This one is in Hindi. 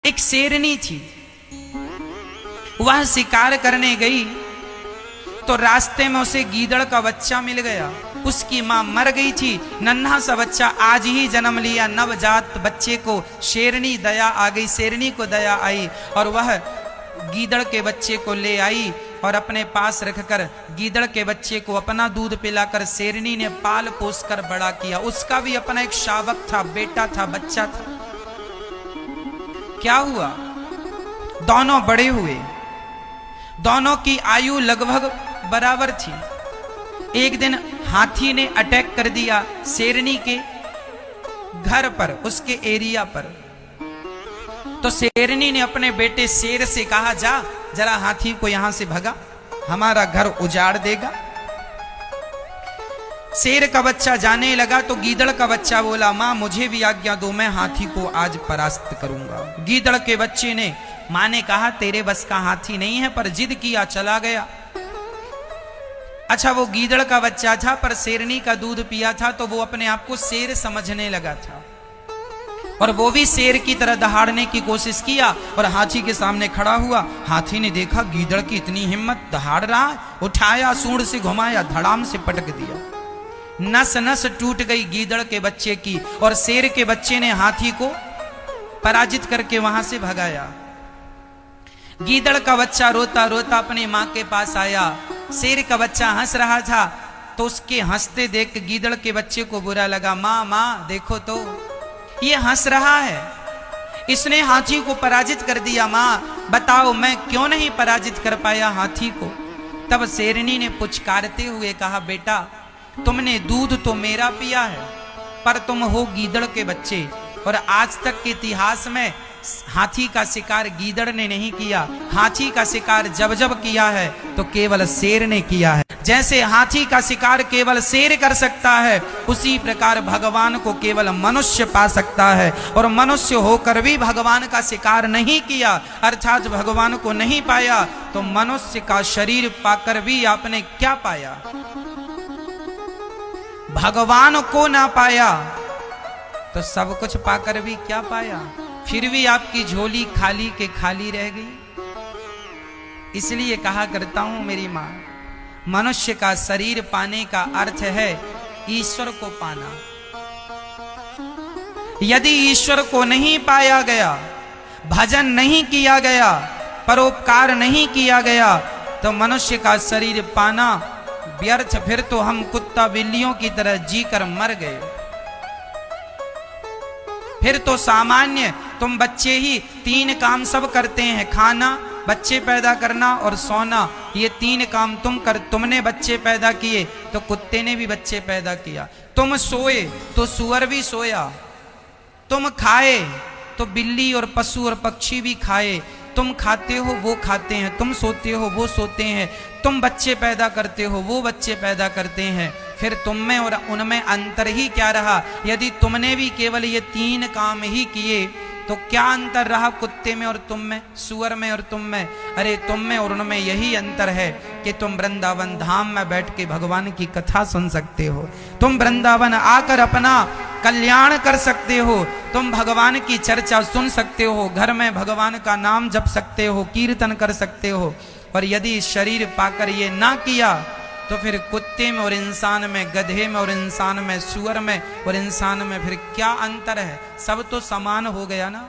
एक शेरनी थी, वह शिकार करने गई तो रास्ते में उसे गीदड़ का बच्चा मिल गया। उसकी मां मर गई थी, नन्हा सा बच्चा आज ही जन्म लिया, नवजात बच्चे को शेरनी दया आ गई, शेरनी को दया आई और वह गीदड़ के बच्चे को ले आई और अपने पास रखकर गीदड़ के बच्चे को अपना दूध पिलाकर शेरनी ने पाल पोस कर बड़ा किया। उसका भी अपना एक शावक था, बेटा था, बच्चा था। क्या हुआ? दोनों बड़े हुए, दोनों की आयु लगभग बराबर थी। एक दिन हाथी ने अटैक कर दिया शेरनी के घर पर, उसके एरिया पर। तो शेरनी ने अपने बेटे शेर से कहा, जा जरा हाथी को यहां से भगा, हमारा घर उजाड़ देगा। शेर का बच्चा जाने लगा तो गीदड़ का बच्चा बोला, मां मुझे भी आज्ञा दो, मैं हाथी को आज परास्त करूंगा। गीदड़ के बच्चे ने, मां ने कहा तेरे बस का हाथी नहीं है, पर जिद किया, चला गया। अच्छा, वो गीदड़ का बच्चा था पर शेरनी का दूध पिया था तो वो अपने आप को शेर समझने लगा था और वो भी शेर की तरह दहाड़ने की कोशिश किया और हाथी के सामने खड़ा हुआ। हाथी ने देखा गीदड़ की इतनी हिम्मत, दहाड़ रहा है, उठाया, सूंड से घुमाया, धड़ाम से पटक दिया। नस नस टूट गई गीदड़ के बच्चे की और शेर के बच्चे ने हाथी को पराजित करके वहां से भगाया। गीदड़ का बच्चा रोता रोता अपनी मां के पास आया। शेर का बच्चा हंस रहा था तो उसके हंसते देख गीदड़ के बच्चे को बुरा लगा। मां मां देखो तो ये हंस रहा है, इसने हाथी को पराजित कर दिया। मां बताओ मैं क्यों नहीं पराजित कर पाया हाथी को? तब शेरनी ने पुचकारते हुए कहा, बेटा तुमने दूध तो मेरा पिया है पर तुम हो गीदड़ के बच्चे और आज तक के इतिहास में हाथी का शिकार गीदड़ ने नहीं किया। हाथी का शिकार जब जब किया है तो केवल शेर ने किया है। जैसे हाथी का शिकार केवल शेर कर सकता है, उसी प्रकार भगवान को केवल मनुष्य पा सकता है और मनुष्य होकर भी भगवान का शिकार नहीं किया, अर्थात भगवान को नहीं पाया, तो मनुष्य का शरीर पाकर भी आपने क्या पाया? भगवान को ना पाया तो सब कुछ पाकर भी क्या पाया? फिर भी आपकी झोली खाली के खाली रह गई। इसलिए कहा करता हूं मेरी मां, मनुष्य का शरीर पाने का अर्थ है ईश्वर को पाना। यदि ईश्वर को नहीं पाया गया, भजन नहीं किया गया, परोपकार नहीं किया गया, तो मनुष्य का शरीर पाना व्यर्थ। फिर तो हम कुत्ता बिल्लियों की तरह जीकर मर गए। फिर तो सामान्य तुम बच्चे ही 3 काम सब करते हैं, खाना, बच्चे पैदा करना और सोना। ये 3 काम तुमने बच्चे पैदा किए तो कुत्ते ने भी बच्चे पैदा किया। तुम सोए तो सुअर भी सोया, तुम खाए तो बिल्ली और पशु और पक्षी भी खाए। तुम खाते हो वो खाते हैं, तुम सोते हो वो सोते हैं, तुम बच्चे पैदा करते हो वो बच्चे पैदा करते हैं। फिर तुम में और उनमें अंतर ही क्या रहा? यदि तुमने भी केवल ये 3 काम ही किए तो क्या अंतर रहा कुत्ते में और तुम में, सुअर में और तुम में? अरे तुम में और उनमें यही अंतर है कि तुम वृंदावन धाम में बैठ के भगवान की कथा सुन सकते हो, तुम वृंदावन आकर अपना कल्याण कर सकते हो, तुम भगवान की चर्चा सुन सकते हो, घर में भगवान का नाम जप सकते हो, कीर्तन कर सकते हो। और यदि शरीर पाकर ये ना किया तो फिर कुत्ते में और इंसान में, गधे में और इंसान में, सुअर में और इंसान में फिर क्या अंतर है? सब तो समान हो गया ना।